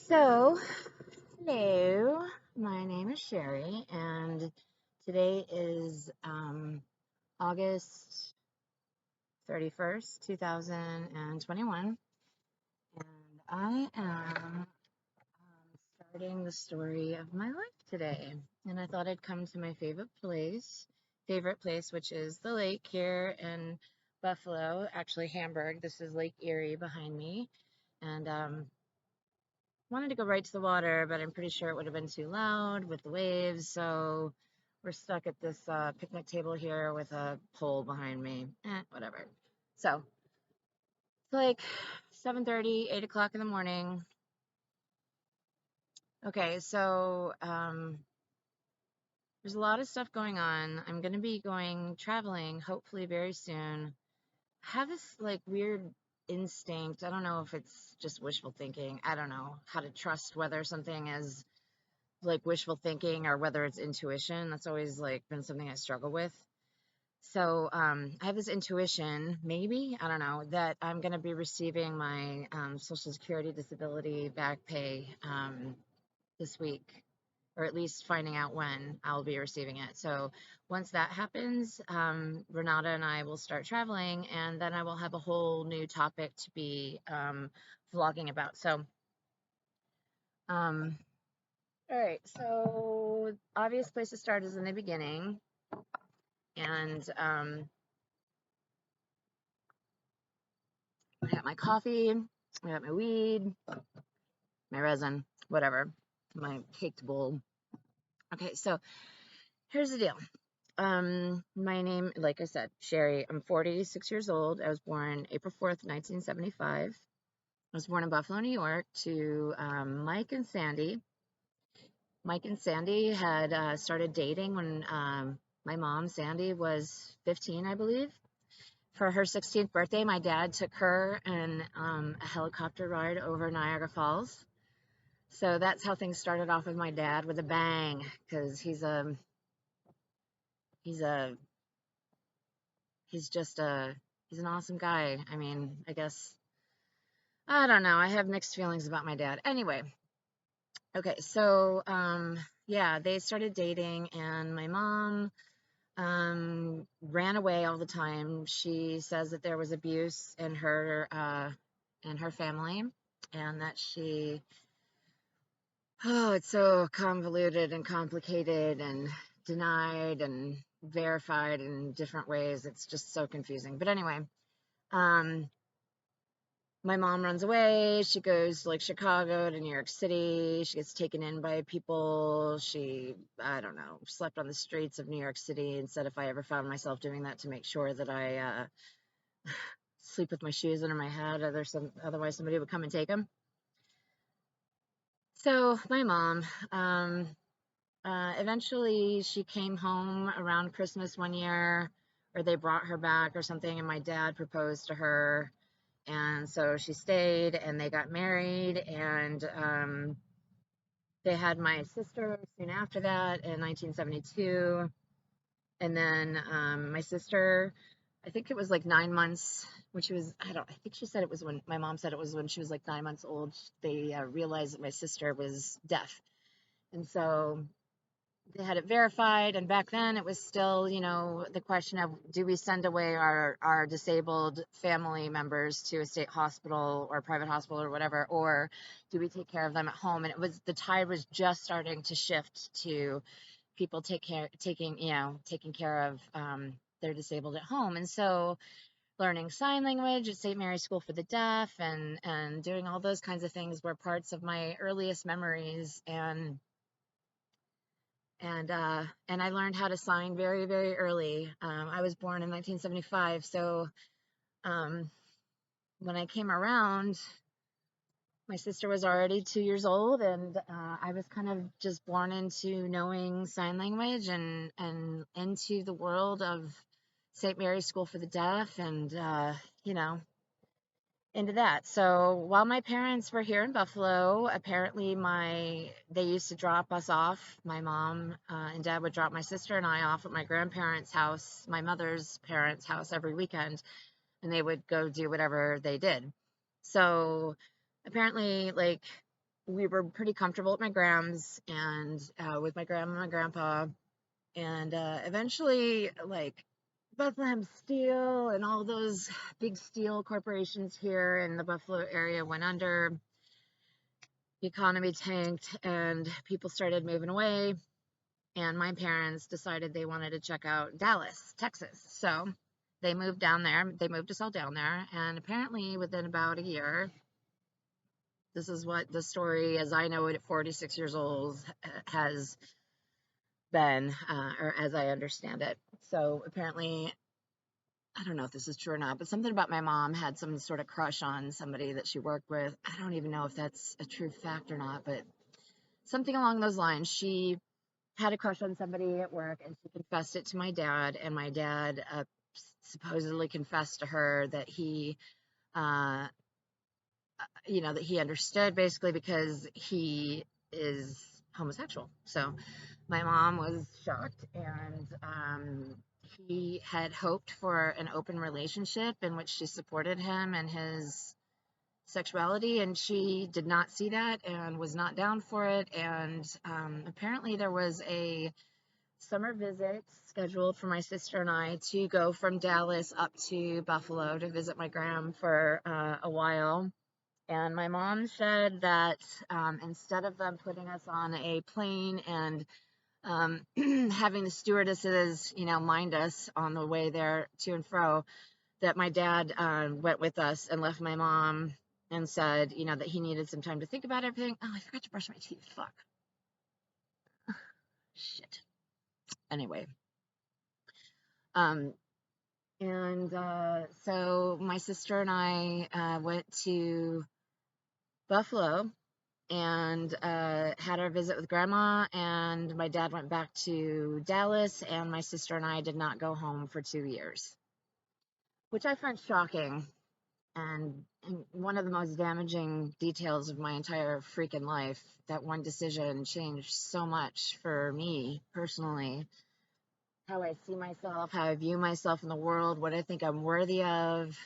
So, hello, my name is Sherry, and today is August 31st, 2021, and I am starting the story of my life today. And I thought I'd come to my favorite place, which is the lake here in Buffalo, actually Hamburg. This is Lake Erie behind me, and wanted to go right to the water, but I'm pretty sure it would have been too loud with the waves. So we're stuck at this picnic table here with a pole behind me. Whatever. So it's like 7:30, 8 o'clock in the morning. Okay, so there's a lot of stuff going on. I'm going to be going traveling hopefully very soon. I have this like weird instinct. I don't know if it's just wishful thinking. I don't know how to trust whether something is like wishful thinking or whether it's intuition. That's always like been something I struggle with. So I have this intuition, maybe, I don't know, that I'm going to be receiving my Social Security disability back pay this week, or at least finding out when I'll be receiving it. So once that happens, Renata and I will start traveling, and then I will have a whole new topic to be vlogging about. So um, all right, so obvious place to start is in the beginning, and I got my coffee, I got my weed, my resin, whatever, my caked bowl. Okay, so here's the deal. My name, like I said, Sherry. I'm 46 years old. I was born April 4th, 1975. I was born in Buffalo, New York, to Mike and Sandy. Mike and Sandy had started dating when my mom, Sandy, was 15, I believe. For her 16th birthday, my dad took her in a helicopter ride over Niagara Falls. So that's how things started off with my dad, with a bang, because he's a he's just a he's an awesome guy. I mean, I guess I don't know. I have mixed feelings about my dad. Anyway, okay, so yeah, they started dating, and my mom ran away all the time. She says that there was abuse in her family, and that she, oh, it's so convoluted and complicated and denied and verified in different ways. It's just so confusing. But anyway, um, my mom runs away. She goes to like Chicago to New York City. She gets taken in by people. She, I don't know, slept on the streets of New York City and said if I ever found myself doing that to make sure that I sleep with my shoes under my head, otherwise somebody would come and take them. So my mom, eventually she came home around Christmas one year, or they brought her back or something, and my dad proposed to her. And so she stayed, and they got married, and they had my sister soon after that in 1972. And then my sister, I think it was like 9 months when she was, I think she said it was when, my mom said it was when she was like 9 months old, they realized that my sister was deaf. And so they had it verified, and back then it was still, the question of, do we send away our disabled family members to a state hospital or private hospital or whatever, or do we take care of them at home? And the tide was just starting to shift to people taking care of their disabled at home. And so learning sign language at St. Mary's School for the Deaf and doing all those kinds of things were parts of my earliest memories. And I learned how to sign very, very early. I was born in 1975, so when I came around, my sister was already 2 years old, and I was kind of just born into knowing sign language and into the world of St. Mary's School for the Deaf, and you know, into that. So while my parents were here in Buffalo, apparently they used to drop us off. My mom and dad would drop my sister and I off at my grandparents' house, my mother's parents' house, every weekend, and they would go do whatever they did. So apparently, like, we were pretty comfortable at my grand's and with my grandma and my grandpa. And eventually, like Bethlehem Steel and all those big steel corporations here in the Buffalo area went under. The economy tanked and people started moving away. And my parents decided they wanted to check out Dallas, Texas. So they moved down there. They moved us all down there. And apparently, within about a year, this is what the story, as I know it at 46 years old, has been, or as I understand it. So apparently, I don't know if this is true or not, but something about my mom had some sort of crush on somebody that she worked with. I don't even know if that's a true fact or not, but something along those lines. She had a crush on somebody at work and she confessed it to my dad, and my dad supposedly confessed to her that uh, that he understood basically because he is homosexual. So my mom was shocked, and he had hoped for an open relationship in which she supported him and his sexuality, and she did not see that and was not down for it. And apparently there was a summer visit scheduled for my sister and I to go from Dallas up to Buffalo to visit my gram for a while. And my mom said that instead of them putting us on a plane and having the stewardesses, mind us on the way there to and fro, that my dad went with us and left my mom and said, that he needed some time to think about everything. Oh, I forgot to brush my teeth. Fuck. Shit. Anyway. Um, and so my sister and I went to Buffalo and had our visit with grandma, and my dad went back to Dallas, and my sister and I did not go home for 2 years, which I find shocking. And one of the most damaging details of my entire freaking life, that one decision changed so much for me personally, how I see myself, how I view myself in the world, what I think I'm worthy of.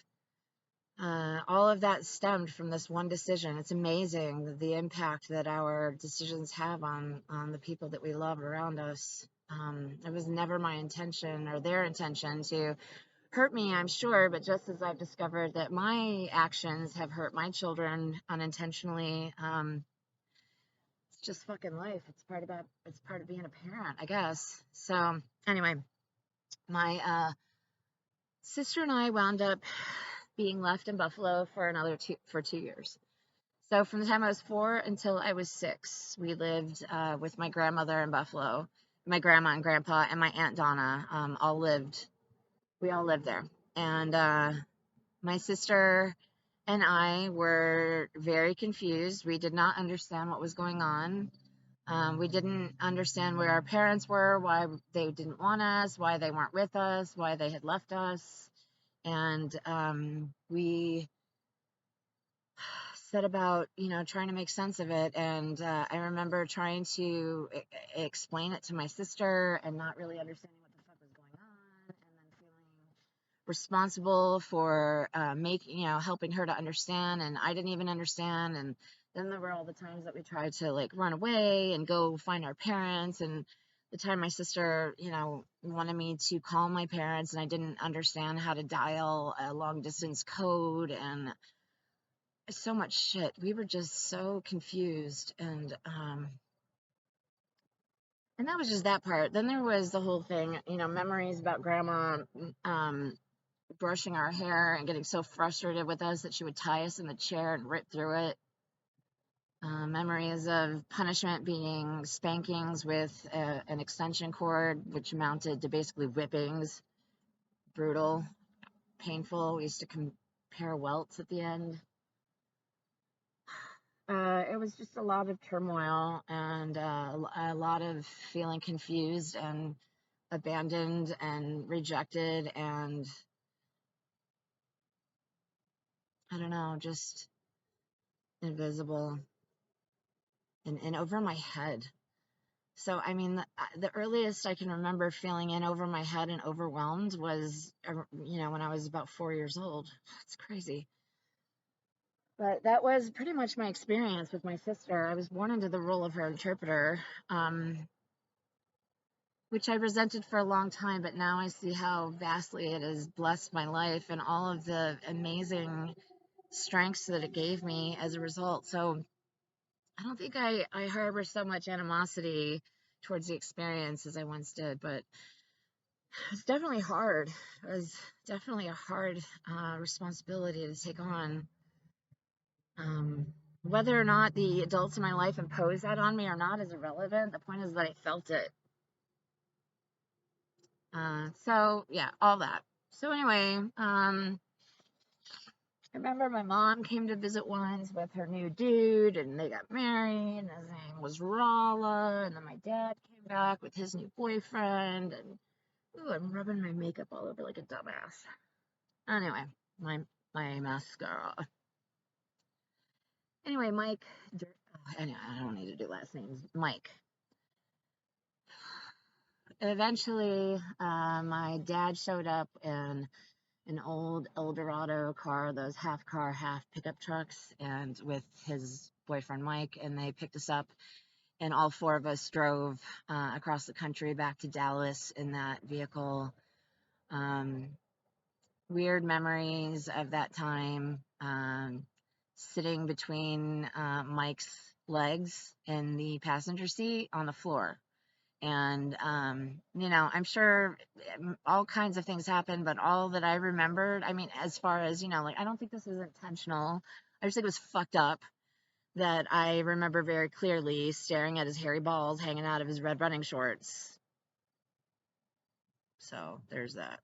All of that stemmed from this one decision. It's amazing the impact that our decisions have on the people that we love around us. It was never my intention or their intention to hurt me, I'm sure, but just as I've discovered that my actions have hurt my children unintentionally, it's just fucking life. It's part of being a parent, I guess. So anyway, my sister and I wound up being left in Buffalo for 2 years. So from the time I was 4 until I was 6, we lived with my grandmother in Buffalo. My grandma and grandpa and my aunt Donna we all lived there. And my sister and I were very confused. We did not understand what was going on. We didn't understand where our parents were, why they didn't want us, why they weren't with us, why they had left us. And we set about, trying to make sense of it. And I remember trying to explain it to my sister and not really understanding what the fuck was going on, and then feeling responsible for helping her to understand. And I didn't even understand. And then there were all the times that we tried to like run away and go find our parents. And the time my sister, wanted me to call my parents, and I didn't understand how to dial a long distance code, and so much shit. We were just so confused, and that was just that part. Then there was the whole thing, memories about grandma um brushing our hair and getting so frustrated with us that she would tie us in the chair and rip through it. Memories of punishment being spankings with an extension cord, which amounted to basically whippings. Brutal, painful. We used to compare welts at the end. It was just a lot of turmoil and a lot of feeling confused and abandoned and rejected, and I don't know, just invisible and in over my head. So, I mean, the earliest I can remember feeling in over my head and overwhelmed was, when I was about 4 years old. It's crazy. But that was pretty much my experience with my sister. I was born into the role of her interpreter, which I resented for a long time, but now I see how vastly it has blessed my life and all of the amazing strengths that it gave me as a result. So I don't think I harbor so much animosity towards the experience as I once did, but it's definitely hard. It was definitely a hard responsibility to take on. Um, Whether or not the adults in my life impose that on me or not is irrelevant. The point is that I felt it. So yeah, all that. So anyway, I remember my mom came to visit once with her new dude, and they got married, and his name was Rolla, and then my dad came back with his new boyfriend, and ooh, I'm rubbing my makeup all over like a dumbass. Anyway, my mascara. Anyway, Mike, anyway, I don't need to do last names. Mike. Eventually, my dad showed up in an old Eldorado car, those half car, half pickup trucks, and with his boyfriend Mike, and they picked us up, and all four of us drove across the country back to Dallas in that vehicle. Weird memories of that time, sitting between Mike's legs in the passenger seat on the floor. And, I'm sure all kinds of things happened, but all that I remembered, I mean, as far as, like, I don't think this was intentional. I just think it was fucked up that I remember very clearly staring at his hairy balls hanging out of his red running shorts. So there's that.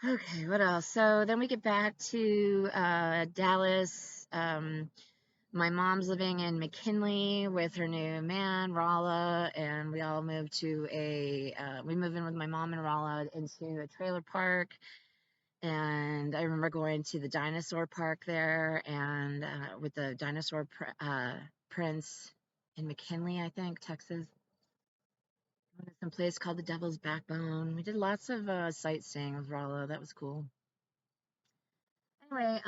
Okay, what else? So then we get back to Dallas. My mom's living in McKinley with her new man, Rolla, and we all moved to we moved in with my mom and Rolla into a trailer park. And I remember going to the dinosaur park there and with the dinosaur prince in McKinley, I think, Texas. Went to some place called the Devil's Backbone. We did lots of sightseeing with Rolla. That was cool. Anyway,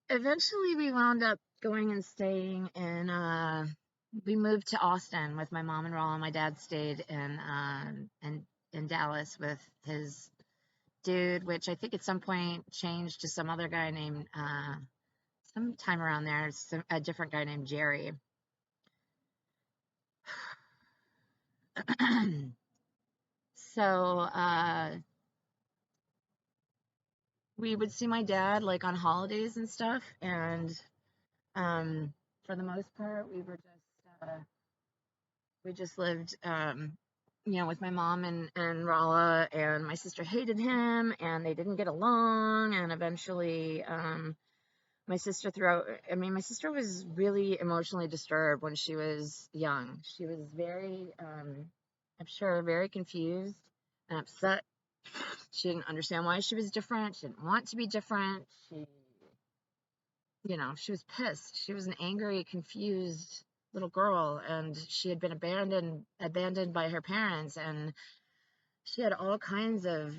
eventually we wound up going and staying in we moved to Austin with my mom and Rolla. My dad stayed in Dallas with his dude, which I think at some point changed to some other guy named sometime around there, a different guy named Jerry. So we would see my dad like on holidays and stuff, and for the most part we just lived with my mom and Rolla, and my sister hated him and they didn't get along, and eventually my sister my sister was really emotionally disturbed when she was young. She was very I'm sure very confused and upset. She didn't understand why she was different. She didn't want to be different. She was pissed. She was an angry, confused little girl, and she had been abandoned by her parents, and she had all kinds of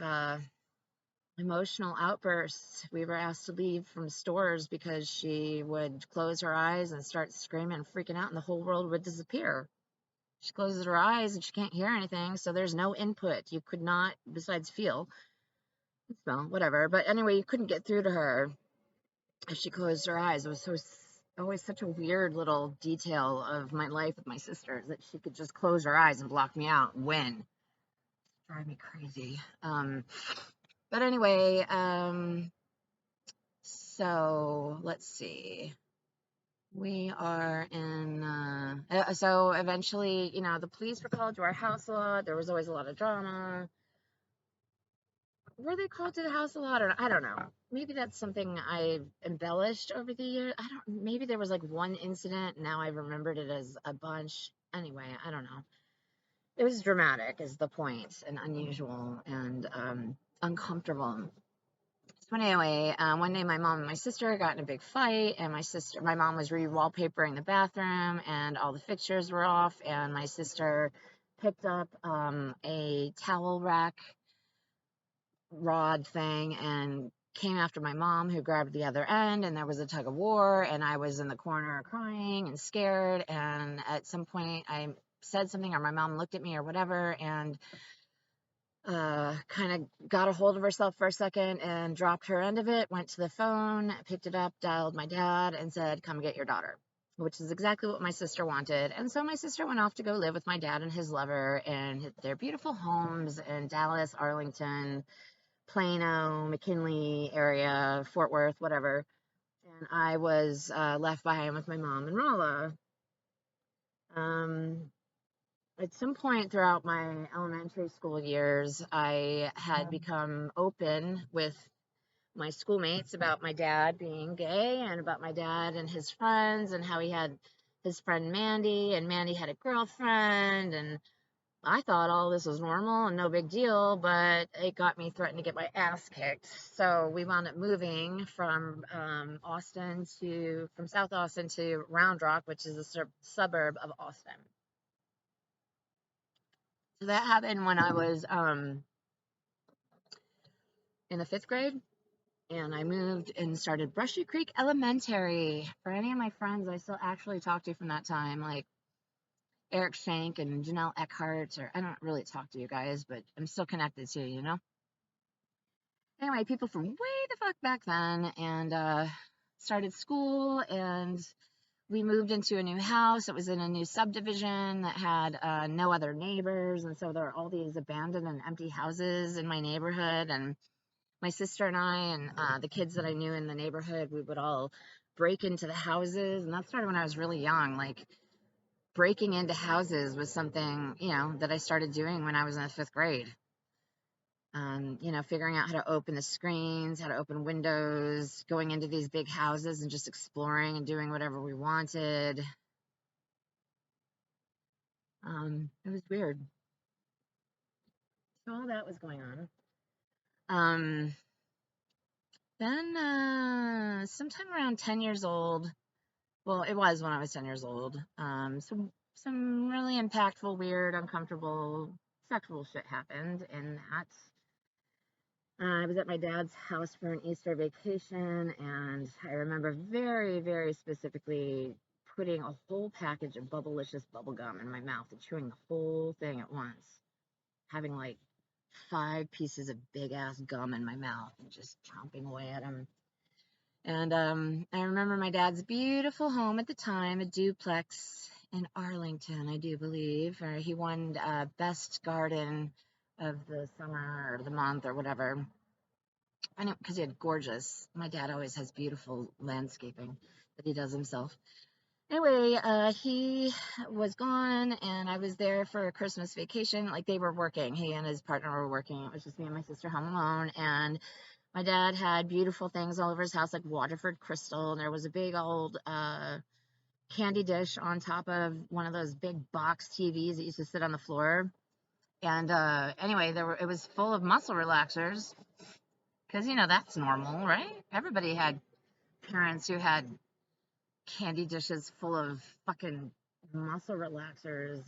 emotional outbursts. We were asked to leave from stores because she would close her eyes and start screaming and freaking out, and the whole world would disappear. She closes her eyes and she can't hear anything, so there's no input. You could not, besides feel, smell, whatever. But anyway, you couldn't get through to her if she closed her eyes. It was always such a weird little detail of my life with my sisters that she could just close her eyes and block me out. When? Drive me crazy. But anyway, so let's see. We are in, so eventually, the police were called to our house a lot. There was always a lot of drama. Were they called to the house a lot? Or I don't know. Maybe that's something I've embellished over the years. Maybe there was like one incident. Now I remembered it as a bunch. Anyway, I don't know. It was dramatic, is the point, and unusual and uncomfortable. So anyway, one day my mom and my sister got in a big fight, and my mom was re-wallpapering the bathroom, and all the fixtures were off, and my sister picked up a towel rack rod thing and came after my mom, who grabbed the other end, and there was a tug of war, and I was in the corner crying and scared. And at some point I said something, or my mom looked at me or whatever, and kind of got a hold of herself for a second and dropped her end of it, went to the phone, picked it up, dialed my dad, and said, come get your daughter, which is exactly what my sister wanted. And so my sister went off to go live with my dad and his lover in their beautiful homes in Dallas, Arlington, Plano, McKinley area, Fort Worth, whatever. And I was left behind with my mom in Rolla. At some point throughout my elementary school years, I had become open with my schoolmates about my dad being gay and about my dad and his friends and how he had his friend Mandy, and Mandy had a girlfriend, and I thought all this was normal and no big deal, but it got me threatened to get my ass kicked. So we wound up moving from South Austin to Round Rock, which is a suburb of Austin. So that happened when I was in the 5th grade, and I moved and started Brushy Creek Elementary. For any of my friends I still actually talk to from that time, like Eric Shank and Janelle Eckhart, or I don't really talk to you guys, but I'm still connected to you, you know? Anyway, people from way the fuck back then, and started school, and we moved into a new house. It was in a new subdivision that had no other neighbors, and so there were all these abandoned and empty houses in my neighborhood. And my sister and I and the kids that I knew in the neighborhood, we would all break into the houses, and that started when I was really young. Like, breaking into houses was something, that I started doing when I was in the 5th grade. Figuring out how to open the screens, how to open windows, going into these big houses and just exploring and doing whatever we wanted. It was weird. So all that was going on. Then sometime around 10 years old, well, it was when I was 10 years old, some really impactful, weird, uncomfortable sexual shit happened, and that I was at my dad's house for an Easter vacation, and I remember very, very specifically putting a whole package of Bubblicious bubble gum in my mouth and chewing the whole thing at once, having like 5 pieces of big ass gum in my mouth and just chomping away at them. And I remember my dad's beautiful home at the time, a duplex in Arlington, I do believe. He won best garden of the summer or the month or whatever. I know, because he had gorgeous. My dad always has beautiful landscaping that he does himself. Anyway, he was gone, and I was there for a Christmas vacation. Like, they were working. He and his partner were working. It was just me and my sister home alone, and my dad had beautiful things all over his house, like Waterford crystal, and there was a big old candy dish on top of one of those big box TVs that used to sit on the floor. And anyway, it was full of muscle relaxers, because that's normal, right? Everybody had parents who had candy dishes full of fucking muscle relaxers,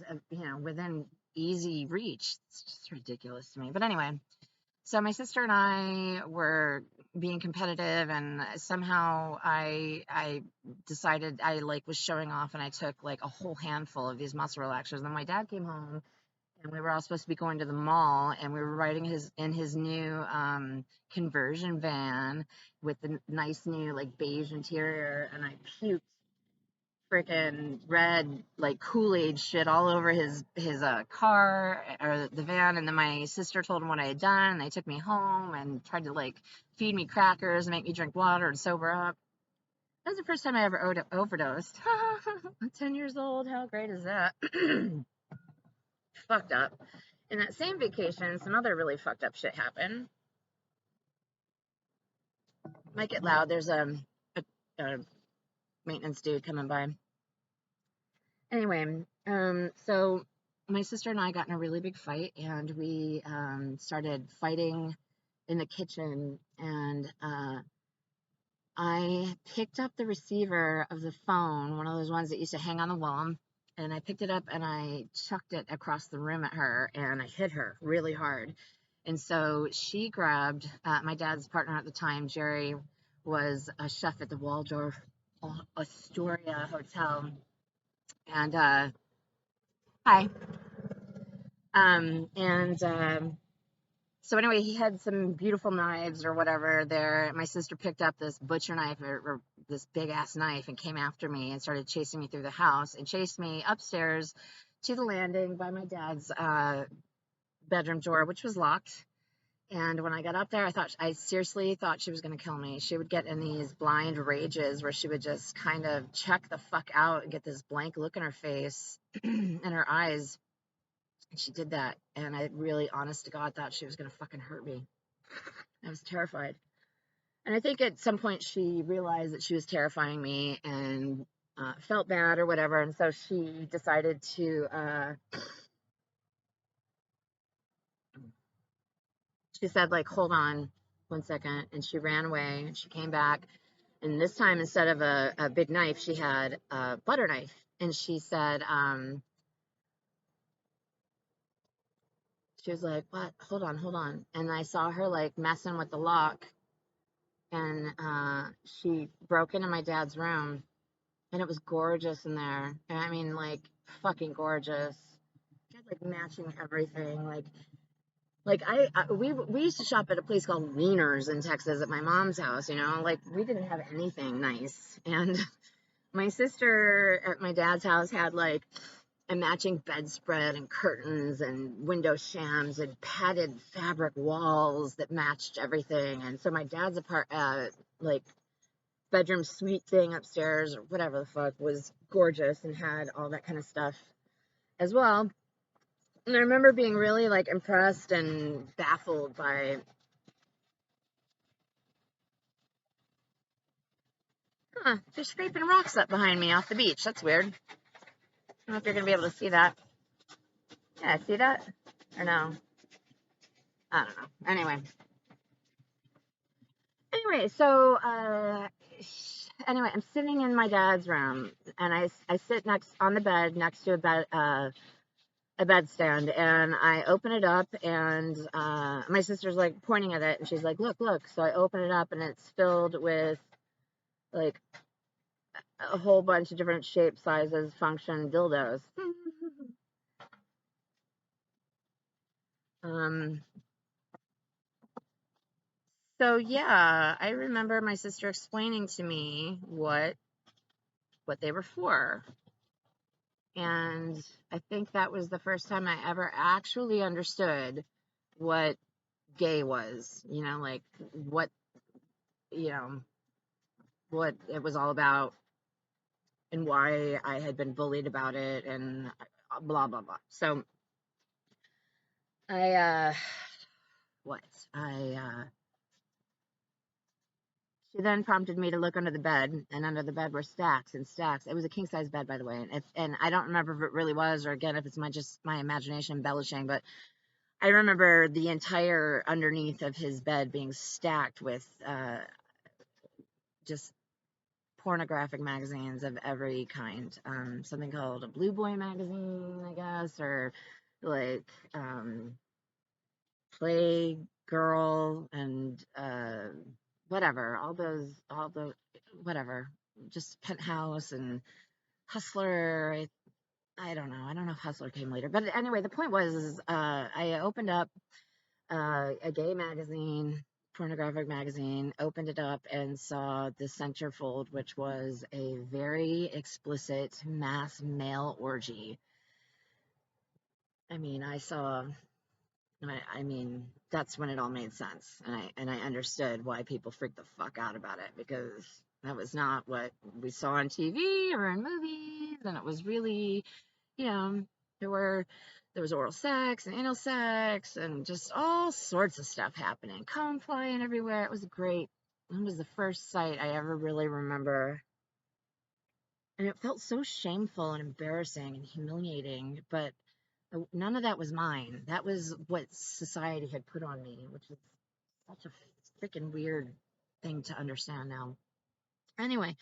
within easy reach. It's just ridiculous to me. But anyway, so my sister and I were being competitive, and somehow I decided I was showing off, and I took like a whole handful of these muscle relaxers. And then my dad came home, and we were all supposed to be going to the mall, and we were riding in his new conversion van with the nice new like beige interior, and I puked freaking red like Kool-Aid shit all over his car or the van. And then my sister told him what I had done, and they took me home and tried to like feed me crackers and make me drink water and sober up. That was the first time I ever overdosed. I'm 10 years old. How great is that? Fucked up. In that same vacation, some other really fucked up shit happened. Might get loud. There's a maintenance dude coming by. Anyway, so my sister and I got in a really big fight, and we started fighting in the kitchen, and I picked up the receiver of the phone, one of those ones that used to hang on the wall, and I picked it up and I chucked it across the room at her, and I hit her really hard. And so she grabbed my dad's partner at the time, Jerry, was a chef at the Waldorf Astoria Hotel. And hi. And so anyway, he had some beautiful knives or whatever there. My sister picked up this butcher knife or this big ass knife and came after me and started chasing me through the house and chased me upstairs to the landing by my dad's bedroom door, which was locked. And when I got up there, I seriously thought she was going to kill me. She would get in these blind rages where she would just kind of check the fuck out and get this blank look in her face and her eyes. And she did that. And I really, honest to God, thought she was going to fucking hurt me. I was terrified. And I think at some point she realized that she was terrifying me and felt bad or whatever. And so she decided to, she said, like, hold on 1 second. And she ran away and she came back. And this time, instead of a big knife, she had a butter knife. And she said, she was like, what? Hold on, hold on. And I saw her like messing with the lock. And she broke into my dad's room. And it was gorgeous in there. And I mean, like, fucking gorgeous. She had like matching everything. Like we used to shop at a place called Wieners in Texas at my mom's house, you know, like we didn't have anything nice. And my sister at my dad's house had like a matching bedspread and curtains and window shams and padded fabric walls that matched everything. And so my dad's like bedroom suite thing upstairs or whatever the fuck was gorgeous and had all that kind of stuff as well. And I remember being really like impressed and baffled by, they're scraping rocks up behind me off the beach. That's weird. I don't know if you're gonna be able to see that. Yeah, see that? Or no? I don't know. Anyway, so anyway, I'm sitting in my dad's room, and I sit next on the bed next to a bedstand, and I open it up, and my sister's like pointing at it, and she's like, look, look. So I open it up, and it's filled with like a whole bunch of different shapes, sizes, function dildos. um. So yeah, I remember my sister explaining to me what they were for. And I think that was the first time I ever actually understood what gay was, you know, like what, you know, what it was all about and why I had been bullied about it and blah, blah, blah. So I, what? She then prompted me to look under the bed, and under the bed were stacks and stacks. It was a king size bed, by the way, and I don't remember if it really was, or again, if it's just my imagination embellishing, but I remember the entire underneath of his bed being stacked with just pornographic magazines of every kind. Something called a Blue Boy magazine, I guess, or like Playgirl and whatever, all the whatever, just Penthouse and Hustler. I don't know. I don't know if Hustler came later, but anyway, the point was, I opened up a gay magazine, pornographic magazine, opened it up and saw the centerfold, which was a very explicit mass male orgy. I mean, I mean, that's when it all made sense, and I understood why people freaked the fuck out about it, because that was not what we saw on TV or in movies, and it was really, you know, there was oral sex and anal sex and just all sorts of stuff happening, cum flying everywhere. It was great. It was the first sight I ever really remember, and it felt so shameful and embarrassing and humiliating, but none of that was mine. That was what society had put on me, which is such a freaking weird thing to understand now. Anyway,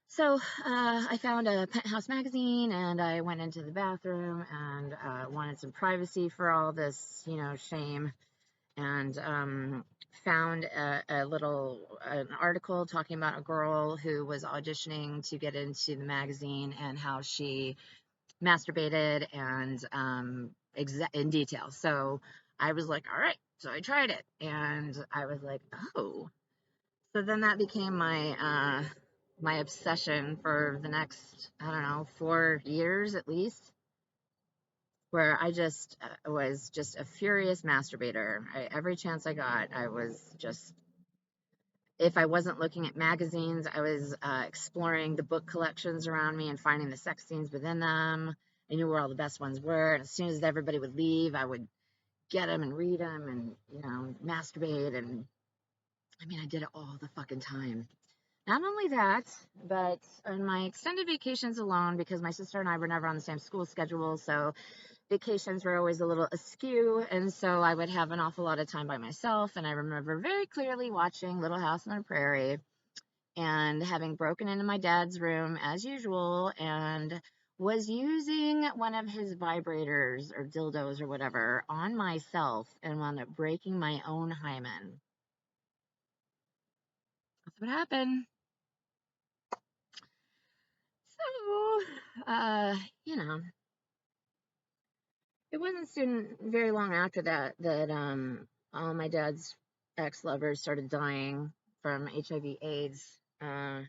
so I found a Penthouse magazine and I went into the bathroom and wanted some privacy for all this, you know, shame. and found an article talking about a girl who was auditioning to get into the magazine and how she masturbated and in detail. So I was like, all right. So I tried it, and I was like, oh. So then that became my obsession for the next, I don't know, 4 years at least, where I just was just a furious masturbator. Every chance I got, I was just, if I wasn't looking at magazines, I was exploring the book collections around me and finding the sex scenes within them. I knew where all the best ones were. And as soon as everybody would leave, I would get them and read them and, masturbate. And I mean, I did it all the fucking time. Not only that, but on my extended vacations alone, because my sister and I were never on the same school schedule, so vacations were always a little askew, and so I would have an awful lot of time by myself. And I remember very clearly watching Little House on the Prairie and having broken into my dad's room as usual and was using one of his vibrators or dildos or whatever on myself and wound up breaking my own hymen. That's what happened. So, it wasn't soon, very long after that, that all my dad's ex-lovers started dying from HIV/AIDS. And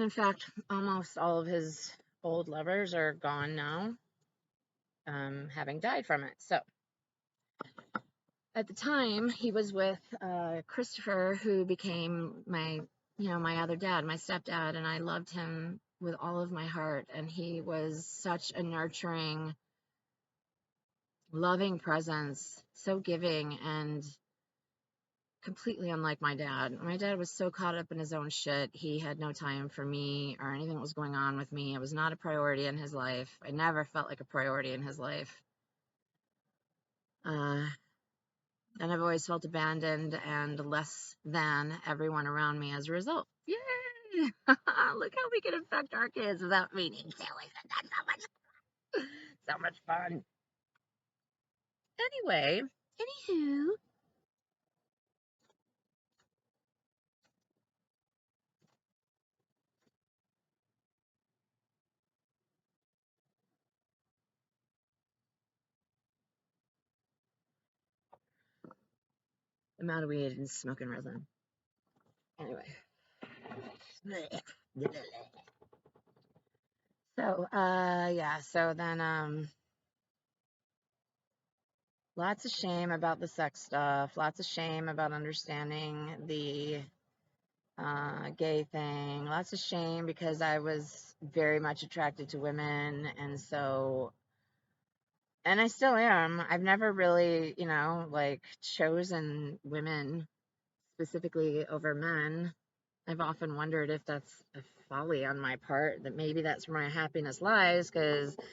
in fact, almost all of his old lovers are gone now, having died from it. So at the time, he was with Christopher, who became my other dad, my stepdad, and I loved him with all of my heart. And he was such a nurturing, loving presence, so giving, and completely unlike my dad. My dad was so caught up in his own shit. He had no time for me or anything that was going on with me. It was not a priority in his life. I never felt like a priority in his life. And I've always felt abandoned and less than everyone around me as a result. Yay! Look how we can affect our kids without meaning to. Isn't that so much fun? Anyway, anywho, amount of weed and smoking resin. Anyway. So, yeah, so then, lots of shame about the sex stuff, lots of shame about understanding the gay thing, lots of shame because I was very much attracted to women, and so, and I still am. I've never really, like, chosen women specifically over men. I've often wondered if that's a folly on my part, that maybe that's where my happiness lies, because it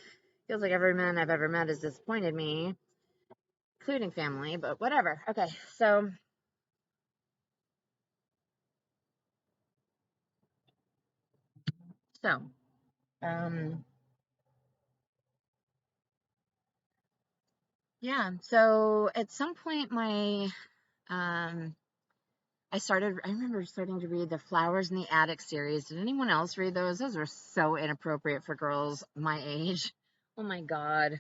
feels like every man I've ever met has disappointed me, including family, but whatever. Okay, so so um yeah, so at some point um I remember starting to read the Flowers in the Attic series. Did anyone else read those? Those were so inappropriate for girls my age. Oh my God.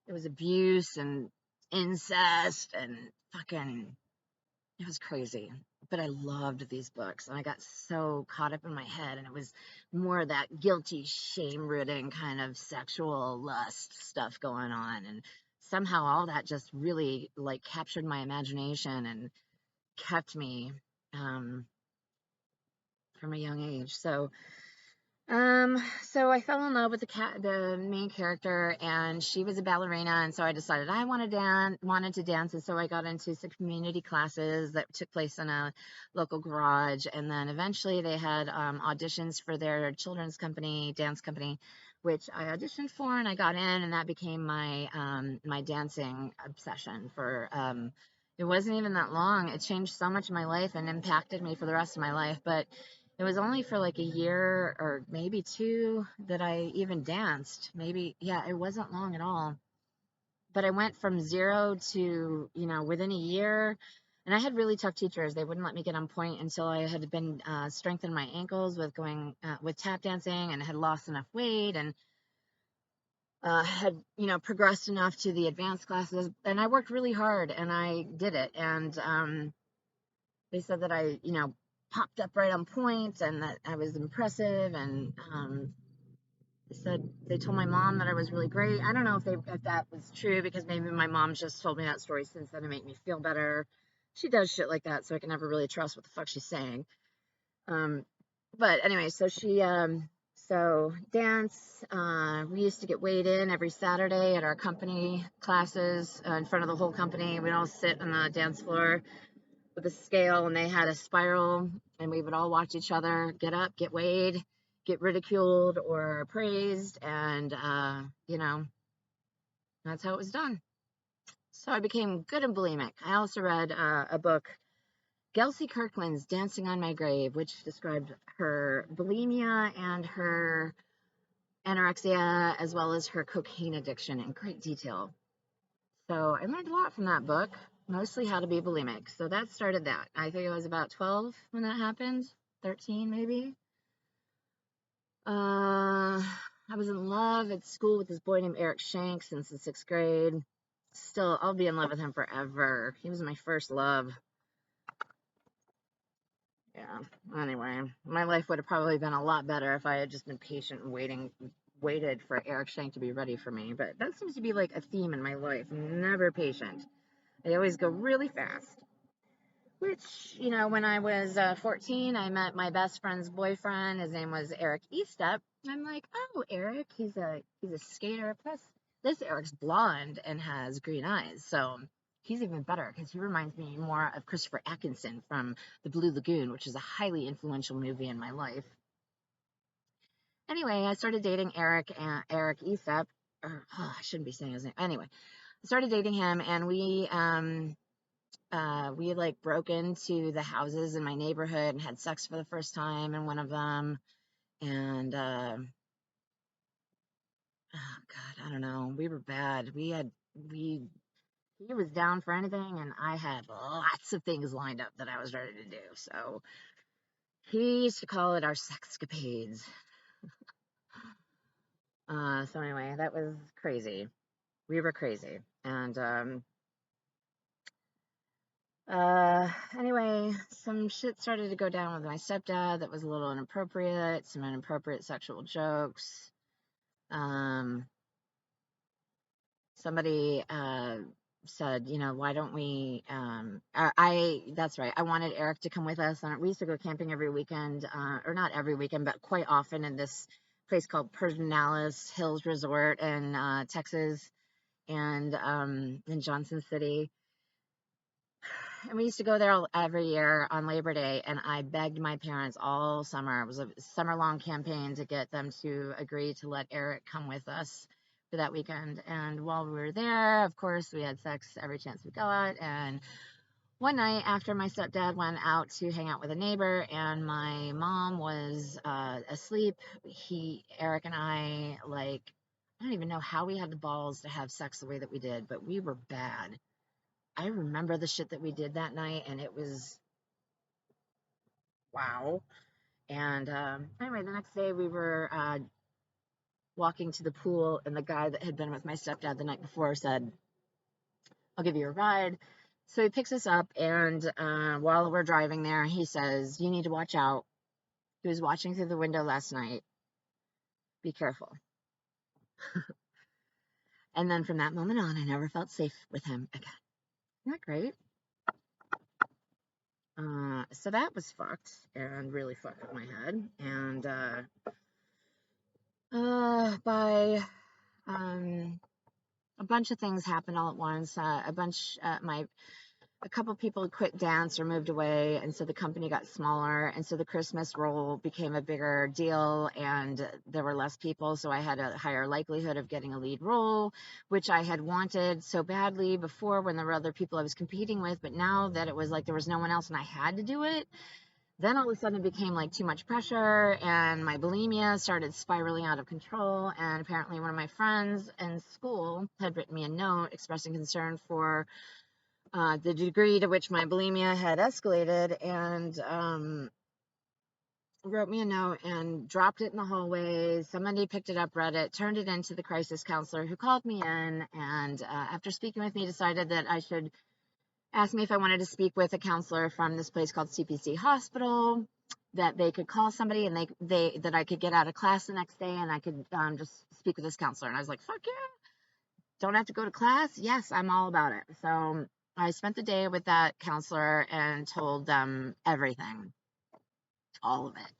It was abuse and incest and fucking, it was crazy. But I loved these books, and I got so caught up in my head, and it was more of that guilty, shame-ridden kind of sexual lust stuff going on. And somehow all that just really like captured my imagination and kept me um, from a young age. So I fell in love with the main character, and she was a ballerina, and so I decided I wanted to dance, and so I got into some community classes that took place in a local garage, and then eventually they had auditions for their children's company, dance company, which I auditioned for, and I got in, and that became my dancing obsession for it wasn't even that long. It changed so much in my life and impacted me for the rest of my life, but it was only for like a year or maybe two that I even danced. Maybe, yeah, it wasn't long at all. but I went from 0 to, within a year. And I had really tough teachers. They wouldn't let me get on point until I had been strengthened my ankles with going with tap dancing, and had lost enough weight, and had progressed enough to the advanced classes. And I worked really hard, and I did it. And they said that I popped up right on point, and that I was impressive. And they told my mom that I was really great. I don't know if that was true, because maybe my mom just told me that story since then to make me feel better. She does shit like that, so I can never really trust what the fuck she's saying. But anyway, so dance, we used to get weighed in every Saturday at our company classes, in front of the whole company. We'd all sit on the dance floor with a scale, and they had a spiral, and we would all watch each other get up, get weighed, get ridiculed or praised, and that's how it was done. So I became good and bulimic. I also read a book, Kelsey Kirkland's Dancing on My Grave, which described her bulimia and her anorexia, as well as her cocaine addiction, in great detail. So I learned a lot from that book, mostly how to be bulimic. So that started that. I think I was about 12 when that happened, 13 maybe. I was in love at school with this boy named Eric Shank since the 6th grade. Still, I'll be in love with him forever. He was my first love. Yeah. Anyway, my life would have probably been a lot better if I had just been patient and waited for Eric Shank to be ready for me. But that seems to be like a theme in my life. I'm never patient. I always go really fast. Which, when I was 14, I met my best friend's boyfriend. His name was Eric Estep. I'm like, oh, Eric, he's a skater. Plus, this Eric's blonde and has green eyes, so he's even better because he reminds me more of Christopher Atkinson from The Blue Lagoon, which is a highly influential movie in my life. Anyway, I started dating Eric Estep. I shouldn't be saying his name. Anyway, I started dating him, and we like broke into the houses in my neighborhood and had sex for the first time in one of them. And oh God, I don't know. We were bad. He was down for anything, and I had lots of things lined up that I was ready to do. So he used to call it our sexcapades. So anyway, that was crazy. We were crazy. And anyway, some shit started to go down with my stepdad that was a little inappropriate, some inappropriate sexual jokes. Somebody said, why don't we, that's right, I wanted Eric to come with us. We used to go camping every weekend, or not every weekend, but quite often, in this place called Pedernales Hills Resort in Texas, and in Johnson City. And we used to go there every year on Labor Day, and I begged my parents all summer. It was a summer-long campaign to get them to agree to let Eric come with us for that weekend. And while we were there, of course, we had sex every chance we got. And one night, after my stepdad went out to hang out with a neighbor and my mom was asleep, Eric and I don't even know how we had the balls to have sex the way that we did, but we were bad. I remember the shit that we did that night, and it was wow. And anyway, the next day we were walking to the pool, and the guy that had been with my stepdad the night before said, I'll give you a ride. So he picks us up, and while we're driving there, he says, you need to watch out. He was watching through the window last night. Be careful. And then from that moment on, I never felt safe with him again. Isn't that great? So that was fucked, and really fucked with my head. And by a bunch of things happened all at once. A couple people quit dance or moved away, and so the company got smaller, and so the Christmas role became a bigger deal, and there were less people, so I had a higher likelihood of getting a lead role, which I had wanted so badly before when there were other people I was competing with. But now that it was like there was no one else and I had to do it, Then all of a sudden it became like too much pressure and my bulimia started spiraling out of control. And apparently one of my friends in school had written me a note expressing concern for the degree to which my bulimia had escalated, and wrote me a note and dropped it in the hallway. Somebody picked it up, read it, turned it into the crisis counselor, who called me in, and after speaking with me, decided that I should ask me if I wanted to speak with a counselor from this place called CPC Hospital, that they could call somebody and they that I could get out of class the next day and I could just speak with this counselor. And I was like, fuck yeah, don't have to go to class. Yes, I'm all about it. So I spent the day with that counselor and told them everything, all of it.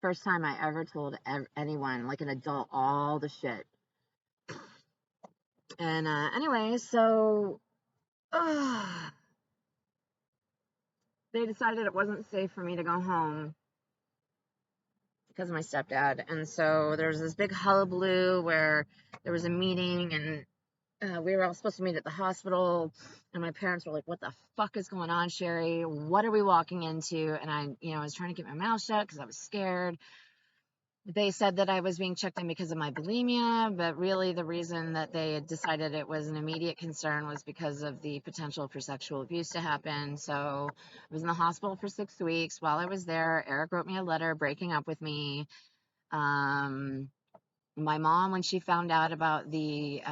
First time I ever told anyone, like an adult, all the shit. And anyway, so they decided it wasn't safe for me to go home because of my stepdad. And so there was this big hullabaloo where there was a meeting, and we were all supposed to meet at the hospital. And my parents were like, what the fuck is going on, Sherry? What are we walking into? And I was trying to keep my mouth shut because I was scared. They said that I was being checked in because of my bulimia, but really the reason that they had decided it was an immediate concern was because of the potential for sexual abuse to happen. So I was in the hospital for 6 weeks. While I was there, Eric wrote me a letter breaking up with me. My mom, when she found out about the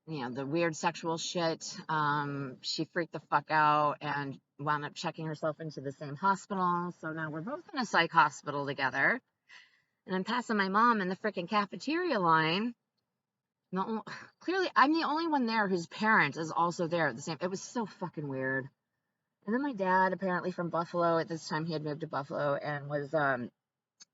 weird sexual shit, she freaked the fuck out and wound up checking herself into the same hospital. So now we're both in a psych hospital together. And I'm passing my mom in the freaking cafeteria line. No, clearly, I'm the only one there whose parent is also there at the same. It was so fucking weird. And then my dad, apparently from Buffalo, at this time he had moved to Buffalo and was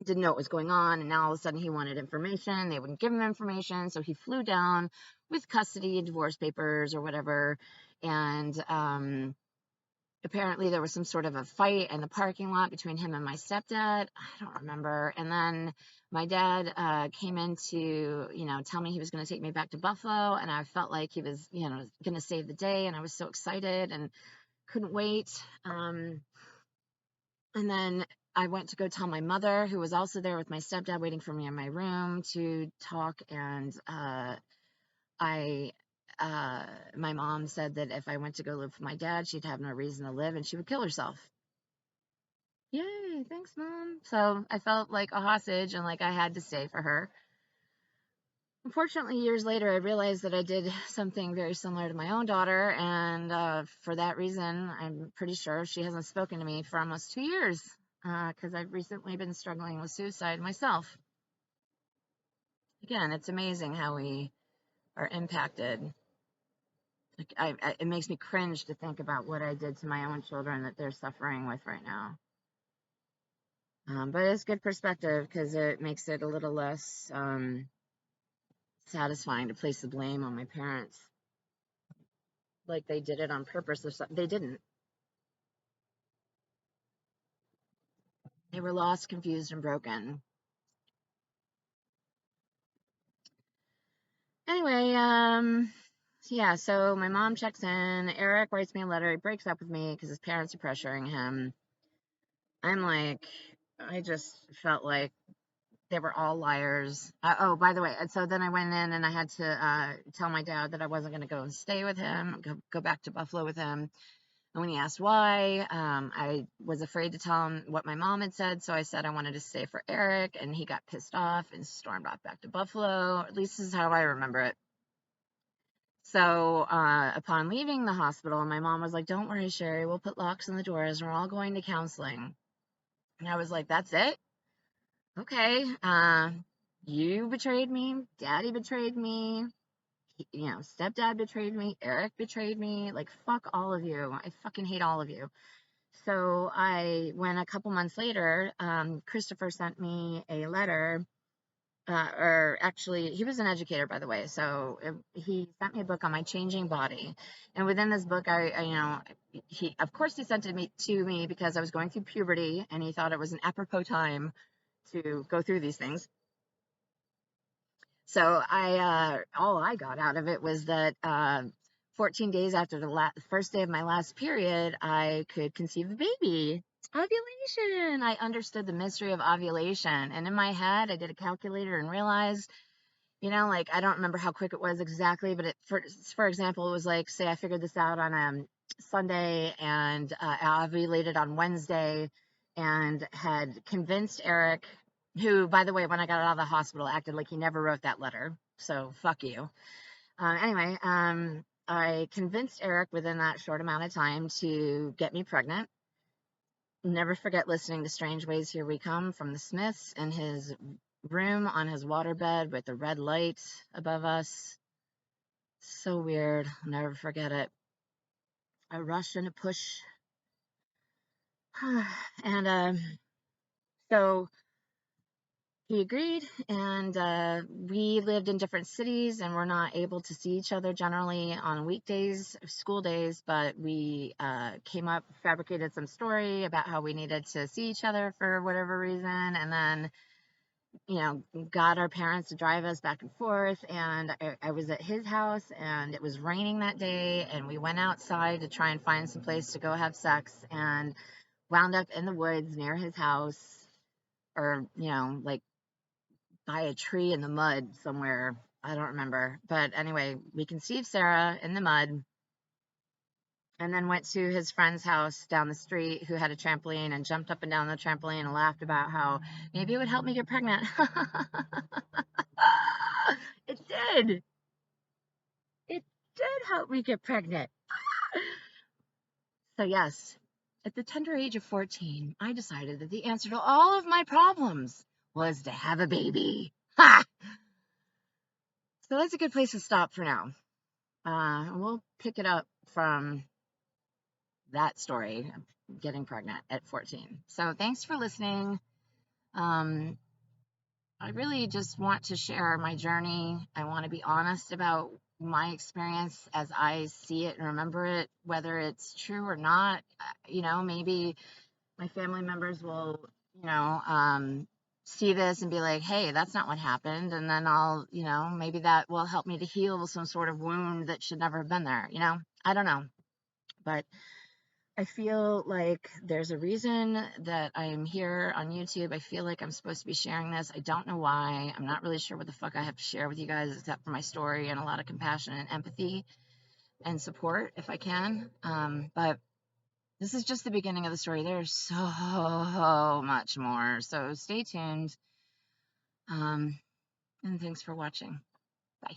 didn't know what was going on. And now all of a sudden he wanted information. They wouldn't give him information, so he flew down with custody, divorce papers, or whatever. And apparently there was some sort of a fight in the parking lot between him and my stepdad. I don't remember. And then my dad came in to, tell me he was going to take me back to Buffalo. And I felt like he was, going to save the day. And I was so excited and couldn't wait. And then I went to go tell my mother, who was also there with my stepdad waiting for me in my room to talk. And my mom said that if I went to go live with my dad, she'd have no reason to live and she would kill herself. Yay, thanks, Mom. So I felt like a hostage and like I had to stay for her. Unfortunately, years later, I realized that I did something very similar to my own daughter, and for that reason, I'm pretty sure she hasn't spoken to me for almost 2 years, because I've recently been struggling with suicide myself. Again, it's amazing how we are impacted. Like, it makes me cringe to think about what I did to my own children that they're suffering with right now. But it's good perspective because it makes it a little less satisfying to place the blame on my parents. Like they did it on purpose or something. They didn't. They were lost, confused, and broken. Anyway, yeah, so my mom checks in. Eric writes me a letter. He breaks up with me because his parents are pressuring him. I'm like, I just felt like they were all liars. Oh, by the way, so then I went in and I had to tell my dad that I wasn't going to go and stay with him, go back to Buffalo with him. And when he asked why, I was afraid to tell him what my mom had said, so I said I wanted to stay for Eric, and he got pissed off and stormed off back to Buffalo. At least this is how I remember it. So upon leaving the hospital, my mom was like, don't worry, Sherry, we'll put locks on the doors. We're all going to counseling. And I was like, that's it? Okay. You betrayed me. Daddy betrayed me. Stepdad betrayed me. Eric betrayed me. Like, fuck all of you. I fucking hate all of you. So when a couple months later, Christopher sent me a letter, or actually, he was an educator, by the way. So he sent me a book on my changing body. And within this book, of course, he sent it to me because I was going through puberty and he thought it was an apropos time to go through these things. So all I got out of it was that 14 days after the first day of my last period, I could conceive a baby. Ovulation. I understood the mystery of ovulation. And in my head, I did a calculator and realized, like, I don't remember how quick it was exactly, but for example, it was like, say I figured this out on Sunday and I ovulated on Wednesday and had convinced Eric, who, by the way, when I got out of the hospital, acted like he never wrote that letter. So fuck you. Anyway, I convinced Eric within that short amount of time to get me pregnant. Never forget listening to Strange Ways Here We Come from the Smiths in his room on his waterbed with the red light above us. So weird. I'll never forget it. A rush and a push. And so he agreed, and we lived in different cities and we're not able to see each other generally on weekdays, school days, but we came up, fabricated some story about how we needed to see each other for whatever reason, and then got our parents to drive us back and forth. And I was at his house and it was raining that day, and we went outside to try and find some place to go have sex and wound up in the woods near his house, or like by a tree in the mud somewhere. I don't remember. But anyway, we conceived Sarah in the mud and then went to his friend's house down the street who had a trampoline, and jumped up and down the trampoline and laughed about how maybe it would help me get pregnant. It did. It did help me get pregnant. So yes, at the tender age of 14, I decided that the answer to all of my problems was to have a baby. Ha! So that's a good place to stop for now. We'll pick it up from that story, getting pregnant at 14. So thanks for listening. I really just want to share my journey. I want to be honest about my experience as I see it and remember it, whether it's true or not. Maybe my family members will, see this and be like, hey, that's not what happened. And then I'll, maybe that will help me to heal some sort of wound that should never have been there. I don't know. But I feel like there's a reason that I'm here on YouTube. I feel like I'm supposed to be sharing this. I don't know why. I'm not really sure what the fuck I have to share with you guys except for my story and a lot of compassion and empathy and support if I can. But this is just the beginning of the story. There's so much more. So stay tuned. And thanks for watching. Bye.